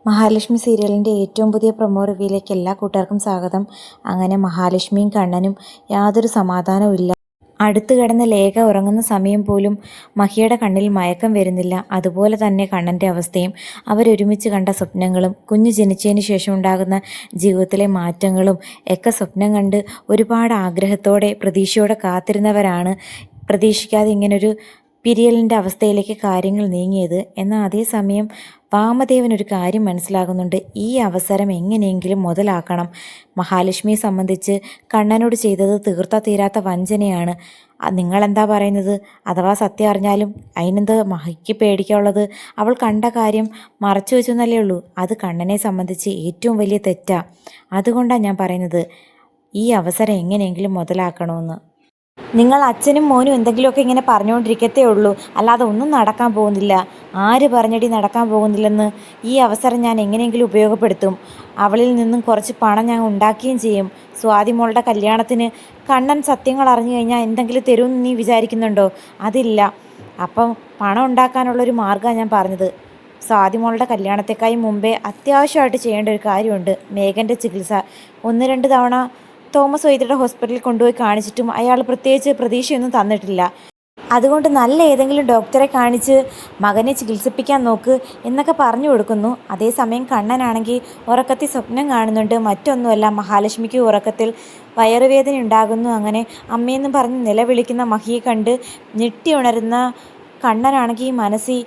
മഹാലക്ഷ്മി സീരിയലിൻ്റെ ഏറ്റവും പുതിയ പ്രൊമോ റിവ്യൂയിലേക്ക് എല്ലാ കൂട്ടുകാർക്കും സ്വാഗതം. അങ്ങനെ മഹാലക്ഷ്മിയും കണ്ണനും യാതൊരു സമാധാനവും ഇല്ല. അടുത്ത് കിടന്ന ലേഖ ഉറങ്ങുന്ന സമയം പോലും മഹിയുടെ കണ്ണിൽ മയക്കം വരുന്നില്ല. അതുപോലെ തന്നെ കണ്ണൻ്റെ അവസ്ഥയും. അവരൊരുമിച്ച് കണ്ട സ്വപ്നങ്ങളും കുഞ്ഞ് ജനിച്ചതിന് ശേഷം ഉണ്ടാകുന്ന ജീവിതത്തിലെ മാറ്റങ്ങളും ഒക്കെ സ്വപ്നം കണ്ട് ഒരുപാട് ആഗ്രഹത്തോടെ പ്രതീക്ഷയോടെ കാത്തിരുന്നവരാണ്. പ്രതീക്ഷിക്കാതെ ഇങ്ങനൊരു പിരിയലിൻ്റെ അവസ്ഥയിലേക്ക് കാര്യങ്ങൾ നീങ്ങിയത്. എന്നാൽ അതേസമയം വാമദേവൻ ഒരു കാര്യം മനസ്സിലാകുന്നുണ്ട്. ഈ അവസരം എങ്ങനെയെങ്കിലും മുതലാക്കണം. മഹാലക്ഷ്മിയെ സംബന്ധിച്ച് കണ്ണനോട് ചെയ്തത് തീരാത്ത വഞ്ചനയാണ്. നിങ്ങളെന്താ പറയുന്നത്? അഥവാ സത്യം അറിഞ്ഞാലും അതിനെന്ത് മഹിക്ക് പേടിക്കാനുള്ളത്? അവൾ കണ്ട കാര്യം മറച്ചു വെച്ചെന്നല്ലേ ഉള്ളൂ. അത് കണ്ണനെ സംബന്ധിച്ച് ഏറ്റവും വലിയ തെറ്റാ. അതുകൊണ്ടാണ് ഞാൻ പറയുന്നത് ഈ അവസരം എങ്ങനെയെങ്കിലും മുതലാക്കണമെന്ന്. നിങ്ങൾ അച്ഛനും മോനും എന്തെങ്കിലുമൊക്കെ ഇങ്ങനെ പറഞ്ഞുകൊണ്ടിരിക്കത്തേ ഉള്ളൂ, അല്ലാതെ ഒന്നും നടക്കാൻ പോകുന്നില്ല. ആര് പറഞ്ഞടി നടക്കാൻ പോകുന്നില്ലെന്ന്? ഈ അവസരം ഞാൻ എങ്ങനെയെങ്കിലും ഉപയോഗപ്പെടുത്തും. അവളിൽ നിന്നും കുറച്ച് പണം ഞാൻ ഉണ്ടാക്കുകയും ചെയ്യും. സ്വാതി മോളുടെ കല്യാണത്തിന് കണ്ണൻ സത്യങ്ങൾ അറിഞ്ഞു കഴിഞ്ഞാൽ എന്തെങ്കിലും തരുമെന്ന് നീ വിചാരിക്കുന്നുണ്ടോ? അതില്ല. അപ്പം പണം ഉണ്ടാക്കാനുള്ളൊരു മാർഗ്ഗമാണ് ഞാൻ പറഞ്ഞത്. സ്വാതി മോളുടെ കല്യാണത്തെക്കായി മുമ്പേ അത്യാവശ്യമായിട്ട് ചെയ്യേണ്ട ഒരു കാര്യമുണ്ട്. മേഘൻ്റെ ചികിത്സ. 1-2 തവണ തോമസ് വൈദ്യരുടെ ഹോസ്പിറ്റലിൽ കൊണ്ടുപോയി കാണിച്ചിട്ടും അയാൾ പ്രത്യേകിച്ച് പ്രതീക്ഷയൊന്നും തന്നിട്ടില്ല. അതുകൊണ്ട് നല്ല ഏതെങ്കിലും ഡോക്ടറെ കാണിച്ച് മകനെ ചികിത്സിപ്പിക്കാൻ നോക്ക് എന്നൊക്കെ പറഞ്ഞു കൊടുക്കുന്നു. അതേസമയം കണ്ണനാണെങ്കിൽ ഉറക്കത്തിൽ സ്വപ്നം കാണുന്നുണ്ട്. മറ്റൊന്നുമല്ല, മഹാലക്ഷ്മിക്ക് ഉറക്കത്തിൽ വയറുവേദന ഉണ്ടാകുന്നു. അങ്ങനെ അമ്മയെന്നും പറഞ്ഞ് നിലവിളിക്കുന്ന മഹിയെ കണ്ട് ഞെട്ടി ഉണരുന്ന കണ്ണനാണെങ്കിൽ മനസ്സിൽ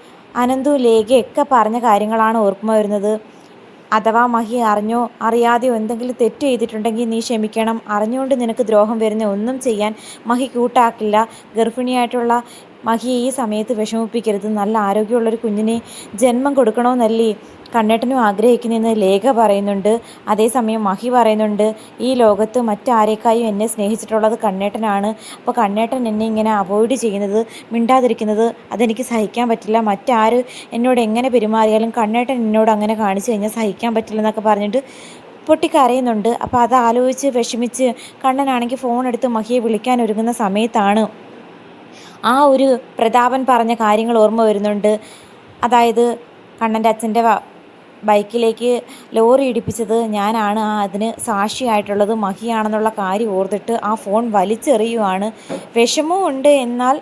അനന്തു ലേഖയൊക്കെ പറഞ്ഞ കാര്യങ്ങളാണ് ഓർമ്മ വരുന്നത്. അഥവാ മഹി അറിഞ്ഞോ അറിയാതെയോ എന്തെങ്കിലും തെറ്റ് ചെയ്തിട്ടുണ്ടെങ്കിൽ നീ ക്ഷമിക്കണം. അറിഞ്ഞുകൊണ്ട് നിനക്ക് ദ്രോഹം വരുന്ന ഒന്നും ചെയ്യാൻ മഹി കൂട്ടാക്കില്ല. ഗർഭിണിയായിട്ടുള്ള മഹിയെ ഈ സമയത്ത് വിഷമിപ്പിക്കരുത്. നല്ല ആരോഗ്യമുള്ളൊരു കുഞ്ഞിനെ ജന്മം കൊടുക്കണമെന്നല്ലേ കണ്ണേട്ടനും ആഗ്രഹിക്കുന്നതെന്ന് ലേഖ പറയുന്നുണ്ട്. അതേസമയം മഹി പറയുന്നുണ്ട്, ഈ ലോകത്ത് മറ്റാരേക്കായും എന്നെ സ്നേഹിച്ചിട്ടുള്ളത് കണ്ണേട്ടനാണ്. അപ്പോൾ കണ്ണേട്ടൻ എന്നെ ഇങ്ങനെ അവോയ്ഡ് ചെയ്യുന്നത്, മിണ്ടാതിരിക്കുന്നത് അതെനിക്ക് സഹിക്കാൻ പറ്റില്ല. മറ്റാര് എന്നോട് എങ്ങനെ പെരുമാറിയാലും കണ്ണേട്ടൻ എന്നോട് അങ്ങനെ കാണിച്ചു കഴിഞ്ഞാൽ സഹിക്കാൻ പറ്റില്ലെന്നൊക്കെ പറഞ്ഞിട്ട് പൊട്ടിക്കരയുന്നുണ്ട്. അപ്പോൾ അത് ആലോചിച്ച് വിഷമിച്ച് കണ്ണനാണെങ്കിൽ ഫോൺ എടുത്ത് മഹിയെ വിളിക്കാൻ ഒരുങ്ങുന്ന സമയത്താണ് ആ ഒരു പ്രതാപൻ പറഞ്ഞ കാര്യങ്ങൾ ഓർമ്മ വരുന്നുണ്ട്. അതായത് കണ്ണൻ്റെ അച്ഛൻ്റെ ബൈക്കിലേക്ക് ലോറി ഇടിപ്പിച്ചത് ഞാനാണ്, അതിന് സാക്ഷിയായിട്ടുള്ളത് മഹിയാണെന്നുള്ള കാര്യം ഓർത്തിട്ട് ആ ഫോൺ വലിച്ചെറിയുവാണ്. വിഷമവും ഉണ്ട്, എന്നാൽ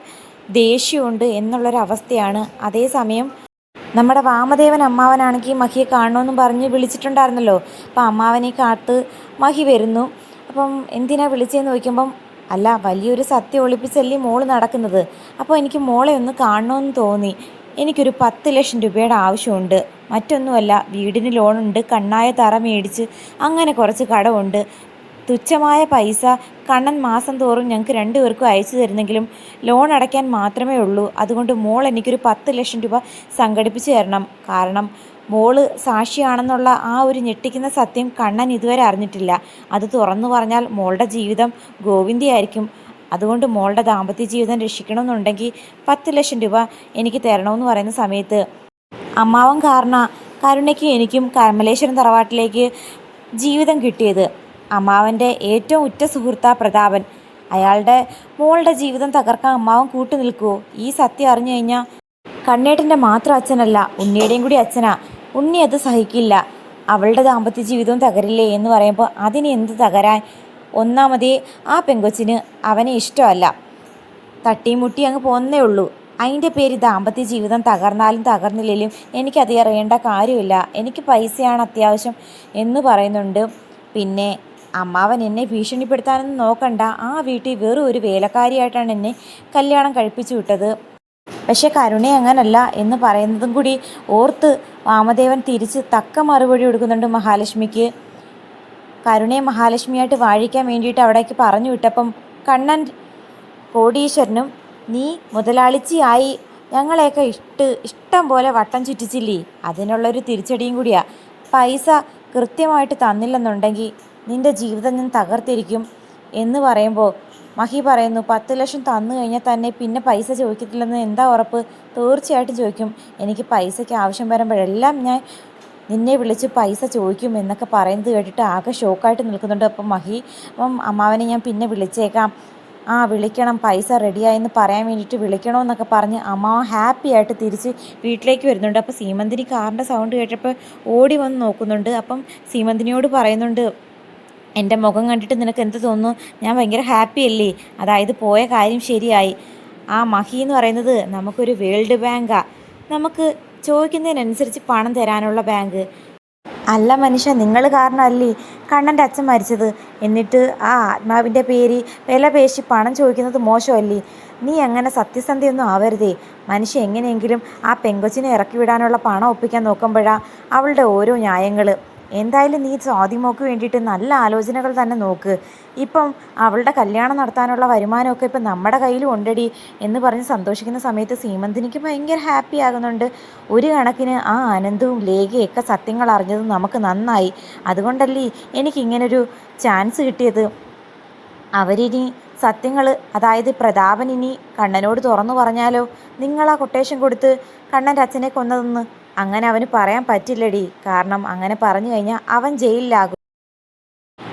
ദേഷ്യമുണ്ട് എന്നുള്ളൊരവസ്ഥയാണ്. അതേസമയം നമ്മുടെ വാമദേവൻ അമ്മാവനാണെങ്കിൽ മഹിയെ കാണണമെന്നും പറഞ്ഞ് വിളിച്ചിട്ടുണ്ടായിരുന്നല്ലോ. അപ്പം അമ്മാവനെ കാത്ത് മഹി വരുന്നു. അപ്പം എന്തിനാ വിളിച്ചതെന്ന് ചോദിക്കുമ്പം, അല്ല, വലിയൊരു സത്യം ഒളിപ്പിച്ചല്ലേ മോള് നടക്കുന്നത്. അപ്പോൾ എനിക്ക് മോളെ ഒന്ന് കാണണമെന്ന് തോന്നി. എനിക്കൊരു 10 ലക്ഷം രൂപയുടെ ആവശ്യമുണ്ട്. മറ്റൊന്നുമല്ല, വീടിന് ലോണുണ്ട്, കണ്ണായ തറ മേടിച്ച് അങ്ങനെ കുറച്ച് കടമുണ്ട്. തുച്ഛമായ പൈസ കണ്ണൻ മാസം തോറും ഞങ്ങൾക്ക് 2 പേർക്കും അയച്ചു തരുന്നെങ്കിലും ലോൺ അടയ്ക്കാൻ മാത്രമേ ഉള്ളൂ. അതുകൊണ്ട് മോൾ എനിക്കൊരു 10 ലക്ഷം രൂപ സംഘടിപ്പിച്ച് തരണം. കാരണം മോള് സാക്ഷിയാണെന്നുള്ള ആ ഒരു ഞെട്ടിക്കുന്ന സത്യം കണ്ണൻ ഇതുവരെ അറിഞ്ഞിട്ടില്ല. അത് തുറന്നു പറഞ്ഞാൽ മോളുടെ ജീവിതം ഗോവിന്ദയായിരിക്കും. അതുകൊണ്ട് മോളുടെ ദാമ്പത്യ ജീവിതം രക്ഷിക്കണമെന്നുണ്ടെങ്കിൽ 10 ലക്ഷം രൂപ എനിക്ക് തരണമെന്ന് പറയുന്ന സമയത്ത് അമ്മാവൻ കരുണയ്ക്ക് എനിക്കും കമലേശ്വരം തറവാട്ടിലേക്ക് ജീവിതം കിട്ടിയത്. അമ്മാവൻ്റെ ഏറ്റവും ഉറ്റ സുഹൃത്താ പ്രതാപൻ. അയാളുടെ മോളുടെ ജീവിതം തകർക്കാൻ അമ്മാവൻ കൂട്ടു നിൽക്കുമോ? ഈ സത്യം അറിഞ്ഞു കഴിഞ്ഞാൽ കണ്ണേട്ടൻ്റെ മാത്രം അച്ഛനല്ല, ഉണ്ണിയുടെയും കൂടി അച്ഛനാ. ഉണ്ണി അത് സഹിക്കില്ല. അവളുടെ ദാമ്പത്യ ജീവിതവും തകരില്ലേ എന്ന് പറയുമ്പോൾ അതിന് എന്ത് തകരാൻ? ഒന്നാമതേ ആ പെങ്കൊച്ചിന് അവനെ ഇഷ്ടമല്ല. തട്ടിമുട്ടി അങ്ങ് പോന്നേ ഉള്ളൂ. അതിൻ്റെ പേര് ദാമ്പത്യ ജീവിതം തകർന്നാലും തകർന്നില്ലെങ്കിലും എനിക്കത് അറിയേണ്ട കാര്യമില്ല. എനിക്ക് പൈസയാണ് അത്യാവശ്യം എന്ന് പറയുന്നുണ്ട്. പിന്നെ അമ്മാവൻ എന്നെ ഭീഷണിപ്പെടുത്താനൊന്നും നോക്കണ്ട. ആ വീട്ടിൽ വെറും ഒരു വേലക്കാരിയായിട്ടാണ് എന്നെ കല്യാണം കഴിപ്പിച്ചു വിട്ടത്. പക്ഷെ കരുണ അങ്ങനല്ല എന്ന് പറയുന്നതും കൂടി ഓർത്ത് വാമദേവൻ തിരിച്ച് തക്ക മറുപടി കൊടുക്കുന്നുണ്ട് മഹാലക്ഷ്മിക്ക്. കരുണയെ മഹാലക്ഷ്മിയായിട്ട് വാഴിക്കാൻ വേണ്ടിയിട്ട് അവിടേക്ക് പറഞ്ഞു വിട്ടപ്പം കണ്ണൻ കോടീശ്വരനും നീ മുതലാളിച്ചിയായി ഞങ്ങളെയൊക്കെ ഇഷ്ടം പോലെ വട്ടം ചുറ്റിച്ചില്ലേ, അതിനുള്ളൊരു തിരിച്ചടിയും കൂടിയാ. പൈസ കൃത്യമായിട്ട് തന്നില്ലെന്നുണ്ടെങ്കിൽ നിൻ്റെ ജീവിതം ഞാൻ തകർത്തിരിക്കും എന്ന് പറയുമ്പോൾ മഹി പറയുന്നു, 10 ലക്ഷം തന്നു കഴിഞ്ഞാൽ തന്നെ പിന്നെ പൈസ ചോദിക്കത്തില്ലെന്ന് എന്താ ഉറപ്പ്? തീർച്ചയായിട്ടും ചോദിക്കും. എനിക്ക് പൈസയ്ക്ക് ആവശ്യം വരുമ്പോഴെല്ലാം ഞാൻ നിന്നെ വിളിച്ച് പൈസ ചോദിക്കും എന്നൊക്കെ പറയുന്നത് കേട്ടിട്ട് ആകെ ഷോക്കായിട്ട് നിൽക്കുന്നുണ്ട്. അപ്പം മഹി അമ്മാവനെ ഞാൻ പിന്നെ വിളിച്ചേക്കാം, ആ വിളിക്കണം, പൈസ റെഡിയായെന്ന് പറയാൻ വേണ്ടിയിട്ട് വിളിക്കണമെന്നൊക്കെ പറഞ്ഞ് അമ്മാവൻ ഹാപ്പി ആയിട്ട് തിരിച്ച് വീട്ടിലേക്ക് വരുന്നുണ്ട്. അപ്പോൾ സീമന്തിനി കാറിൻ്റെ സൗണ്ട് കേട്ടപ്പോൾ ഓടി വന്ന് നോക്കുന്നുണ്ട്. അപ്പം സീമന്തിനിയോട് പറയുന്നുണ്ട്, എൻ്റെ മുഖം കണ്ടിട്ട് നിനക്ക് എന്ത് തോന്നുന്നു? ഞാൻ ഭയങ്കര ഹാപ്പി അല്ലേ? അതായത് പോയ കാര്യം ശരിയായി. ആ മഹി എന്ന് പറയുന്നത് നമുക്കൊരു വേൾഡ് ബാങ്കാ, നമുക്ക് ചോദിക്കുന്നതിനനുസരിച്ച് പണം തരാനുള്ള ബാങ്ക്. അല്ല മനുഷ്യ, നിങ്ങൾ കാരണമല്ലേ കണ്ണൻ്റെ അച്ഛൻ മരിച്ചത്. എന്നിട്ട് ആ ആത്മാവിൻ്റെ പേര് വില പേശി പണം ചോദിക്കുന്നത് മോശമല്ലേ? നീ അങ്ങനെ സത്യസന്ധയൊന്നും ആവരുതേ. മനുഷ്യ എങ്ങനെയെങ്കിലും ആ പെങ്കൊച്ചിനെ ഇറക്കി വിടാനുള്ള പണം ഒപ്പിക്കാൻ നോക്കുമ്പോഴാണ് അവളുടെ ഓരോ ന്യായങ്ങൾ. എന്തായാലും നീ സ്വാതിമോക്ക് വേണ്ടിയിട്ട് നല്ല ആലോചനകൾ തന്നെ നോക്ക്. ഇപ്പം അവളുടെ കല്യാണം നടത്താനുള്ള വരുമാനമൊക്കെ ഇപ്പം നമ്മുടെ കയ്യിലും ഉണ്ടടി എന്ന് പറഞ്ഞ് സന്തോഷിക്കുന്ന സമയത്ത് സീമന്തിനിക്ക് ഭയങ്കര ഹാപ്പി ആകുന്നുണ്ട്. ഒരു കണക്കിന് ആ ആനന്ദവും ലേഖയൊക്കെ സത്യങ്ങൾ അറിഞ്ഞത് നമുക്ക് നന്നായി. അതുകൊണ്ടല്ലേ എനിക്കിങ്ങനൊരു ചാൻസ് കിട്ടിയത്. അവരിനി സത്യങ്ങൾ, അതായത് പ്രതാപൻ ഇനി കണ്ണനോട് തുറന്നു പറഞ്ഞാലോ, നിങ്ങളാ കൊട്ടേഷൻ കൊടുത്ത് കണ്ണൻ്റെ അച്ഛനെ കൊന്നതെന്ന്. അങ്ങനെ അവന് പറയാൻ പറ്റില്ലടി. കാരണം അങ്ങനെ പറഞ്ഞു കഴിഞ്ഞാൽ അവൻ ജയിലിലാകും.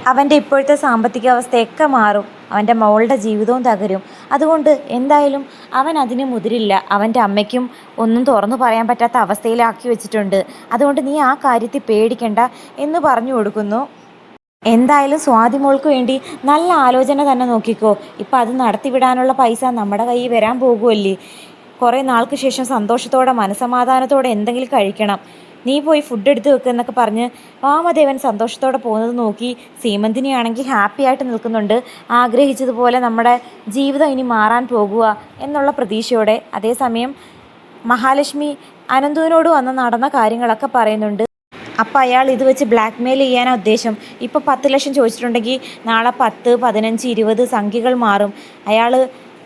അവൻ്റെ ഇപ്പോഴത്തെ സാമ്പത്തിക അവസ്ഥയൊക്കെ മാറും, അവൻ്റെ മോളുടെ ജീവിതവും തകരും. അതുകൊണ്ട് എന്തായാലും അവൻ അതിന് മുതിരില്ല. അവൻ്റെ അമ്മയ്ക്കും ഒന്നും തുറന്നു പറയാൻ പറ്റാത്ത അവസ്ഥയിലാക്കി വെച്ചിട്ടുണ്ട്. അതുകൊണ്ട് നീ ആ കാര്യത്തിൽ പേടിക്കണ്ട എന്ന് പറഞ്ഞു കൊടുക്കുന്നു. എന്തായാലും സ്വാതിമോൾക്ക് വേണ്ടി നല്ല ആലോചന തന്നെ നോക്കിക്കോ. ഇപ്പം അത് നടത്തിവിടാനുള്ള പൈസ നമ്മുടെ കയ്യിൽ വരാൻ പോകുമല്ലേ. കുറേ നാൾക്ക് ശേഷം സന്തോഷത്തോടെ മനസമാധാനത്തോടെ എന്തെങ്കിലും കഴിക്കണം. നീ പോയി ഫുഡ് എടുത്ത് വെക്കുന്നൊക്കെ പറഞ്ഞ് വാമദേവൻ സന്തോഷത്തോടെ പോകുന്നത് നോക്കി സീമന്തിനിയാണെങ്കിൽ ഹാപ്പി ആയിട്ട് നിൽക്കുന്നുണ്ട്. ആഗ്രഹിച്ചതുപോലെ നമ്മുടെ ജീവിതം ഇനി മാറാൻ പോകുക എന്നുള്ള പ്രതീക്ഷയോടെ. അതേസമയം മഹാലക്ഷ്മി അനന്തുവിനോട് വന്ന് നടന്ന കാര്യങ്ങളൊക്കെ പറയുന്നുണ്ട്. അപ്പം അയാൾ ഇത് വെച്ച് ബ്ലാക്ക് മെയിൽ ചെയ്യാനാണ് ഉദ്ദേശം. ഇപ്പോൾ 10 ലക്ഷം ചോദിച്ചിട്ടുണ്ടെങ്കിൽ നാളെ 10, 15, 20 സംഖ്യകൾ മാറും. അയാൾ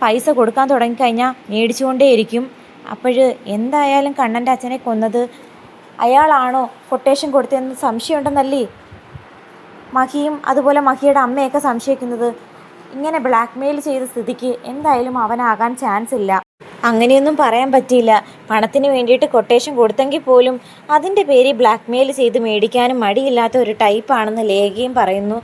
പൈസ കൊടുക്കാൻ തുടങ്ങിക്കഴിഞ്ഞാൽ മേടിച്ചുകൊണ്ടേയിരിക്കും. അപ്പോൾ എന്തായാലും കണ്ണൻ്റെ അച്ഛനെ കൊന്നത് അയാളാണോ കൊട്ടേഷൻ കൊടുത്തതെന്ന് സംശയമുണ്ടെന്നല്ലേ മഹിയും അതുപോലെ മഹിയുടെ അമ്മയൊക്കെ സംശയിക്കുന്നത്. ഇങ്ങനെ ബ്ലാക്ക് മെയിൽ ചെയ്ത സ്ഥിതിക്ക് എന്തായാലും അവനാകാൻ ചാൻസ് ഇല്ല. അങ്ങനെയൊന്നും പറയാൻ പറ്റില്ല. പണത്തിന് വേണ്ടിയിട്ട് കൊട്ടേഷൻ കൊടുത്തെങ്കിൽ പോലും അതിൻ്റെ പേര് ബ്ലാക്ക് മെയിൽ ചെയ്ത് മേടിക്കാനും മടിയില്ലാത്ത ഒരു ടൈപ്പാണെന്ന് ലേഖയും പറയുന്നു.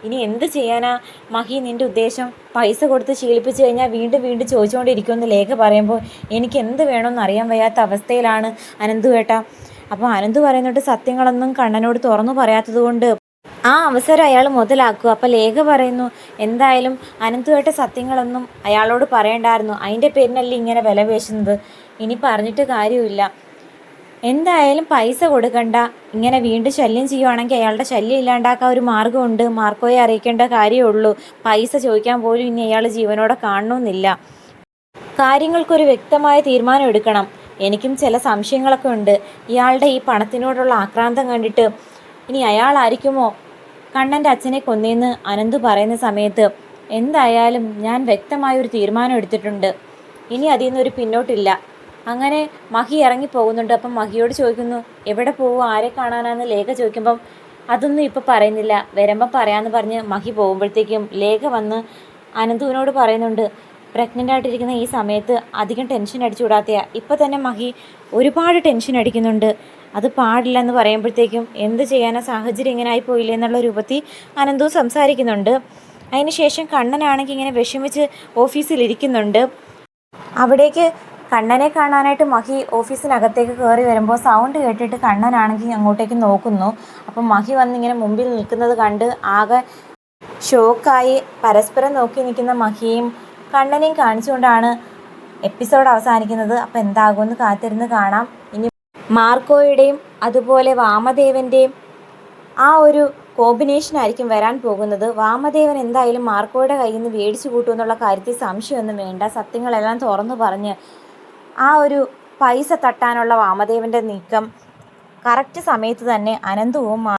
ഇനി എന്ത് ചെയ്യാനാ മഹി, നിൻ്റെ ഉദ്ദേശം? പൈസ കൊടുത്ത് ശീലിപ്പിച്ച് കഴിഞ്ഞാൽ വീണ്ടും വീണ്ടും ചോദിച്ചുകൊണ്ടിരിക്കുമെന്ന് ലേഖ പറയുമ്പോൾ എനിക്ക് എന്ത് വേണമെന്ന് അറിയാൻ വയ്യാത്ത അവസ്ഥയിലാണ് അനന്തു ഏട്ടാ. അപ്പോൾ അനന്തു പറയുന്നുണ്ട്, സത്യങ്ങളൊന്നും കണ്ണനോട് തുറന്നു പറയാത്തത് കൊണ്ട് ആ അവസരം അയാൾ മുതലാക്കുക. അപ്പോൾ ലേഖ പറയുന്നു, എന്തായാലും അനന്തുമായിട്ട് സത്യങ്ങളൊന്നും അയാളോട് പറയണ്ടായിരുന്നു, അതിൻ്റെ പേരിനല്ലേ ഇങ്ങനെ വില പേശുന്നത്. ഇനി പറഞ്ഞിട്ട് കാര്യമില്ല. എന്തായാലും പൈസ കൊടുക്കണ്ട. ഇങ്ങനെ വീണ്ടും ശല്യം ചെയ്യുവാണെങ്കിൽ അയാളുടെ ശല്യം ഇല്ലാണ്ടാക്കാൻ ഒരു മാർഗ്ഗമുണ്ട്. മാർക്കോയെ അറിയിക്കേണ്ട കാര്യമേ ഉള്ളൂ. പൈസ ചോദിക്കാൻ പോലും ഇനി അയാൾ ജീവനോടെ കാണണമെന്നില്ല. കാര്യങ്ങൾക്കൊരു വ്യക്തമായ തീരുമാനം എടുക്കണം. എനിക്കും ചില സംശയങ്ങളൊക്കെ ഉണ്ട്. ഇയാളുടെ ഈ പണത്തിനോടുള്ള ആക്രാന്തം കണ്ടിട്ട് ഇനി അയാളായിരിക്കുമോ കണ്ണൻ്റെ അച്ഛനെ കൊന്നേന്ന് അനന്തു പറയുന്ന സമയത്ത് എന്തായാലും ഞാൻ വ്യക്തമായൊരു തീരുമാനം എടുത്തിട്ടുണ്ട്. ഇനി അതിൽ നിന്നൊരു പിന്നോട്ടില്ല. അങ്ങനെ മഹി ഇറങ്ങിപ്പോകുന്നുണ്ട്. അപ്പം മഹിയോട് ചോദിക്കുന്നു, എവിടെ പോവും, ആരെ കാണാനാന്ന് ലേഖ ചോദിക്കുമ്പം അതൊന്നും ഇപ്പോൾ പറയുന്നില്ല, വരുമ്പം പറയാമെന്ന് പറഞ്ഞ് മഹി പോകുമ്പോഴത്തേക്കും ലേഖ വന്ന് അനന്തുവിനോട് പറയുന്നുണ്ട്, പ്രഗ്നൻ്റ് ആയിട്ടിരിക്കുന്ന ഈ സമയത്ത് അധികം ടെൻഷൻ അടിച്ചു വിടാത്തയാ. ഇപ്പോൾ തന്നെ മഹി ഒരുപാട് ടെൻഷൻ അടിക്കുന്നുണ്ട്. അത് പാടില്ലെന്ന് പറയുമ്പോഴത്തേക്കും എന്ത് ചെയ്യാനാ, സാഹചര്യം ഇങ്ങനെ ആയിപ്പോയില്ലേ എന്നുള്ള രൂപത്തിൽ അനന്തു സംസാരിക്കുന്നുണ്ട്. അതിനുശേഷം കണ്ണനാണെങ്കിൽ ഇങ്ങനെ വിഷമിച്ച് ഓഫീസിലിരിക്കുന്നുണ്ട്. അവിടേക്ക് കണ്ണനെ കാണാനായിട്ട് മഹി ഓഫീസിനകത്തേക്ക് കയറി വരുമ്പോൾ സൗണ്ട് കേട്ടിട്ട് കണ്ണനാണെങ്കിൽ അങ്ങോട്ടേക്ക് നോക്കുന്നു. അപ്പം മഹി വന്നിങ്ങനെ മുമ്പിൽ നിൽക്കുന്നത് കണ്ട് ആകെ ഷോക്കായി പരസ്പരം നോക്കി നിൽക്കുന്ന മഹിയും കണ്ണനെയും കാണിച്ചുകൊണ്ടാണ് എപ്പിസോഡ് അവസാനിക്കുന്നത്. അപ്പോൾ എന്താകുമെന്ന് കാത്തിരുന്ന് കാണാം. ഇനി മാർക്കോയുടെയും അതുപോലെ വാമദേവൻ്റെയും ആ ഒരു കോമ്പിനേഷൻ ആയിരിക്കും വരാൻ പോകുന്നത്. വാമദേവൻ എന്തായാലും മാർക്കോയുടെ കയ്യിൽ നിന്ന് മേടിച്ചു കൂട്ടുമെന്നുള്ള കാര്യത്തിൽ സംശയമൊന്നും വേണ്ട. സത്യങ്ങളെല്ലാം തുറന്നു പറഞ്ഞ് ആ ഒരു പൈസ തട്ടാനുള്ള വാമദേവൻ്റെ നീക്കം കറക്റ്റ് സമയത്ത് തന്നെ അനന്തുവും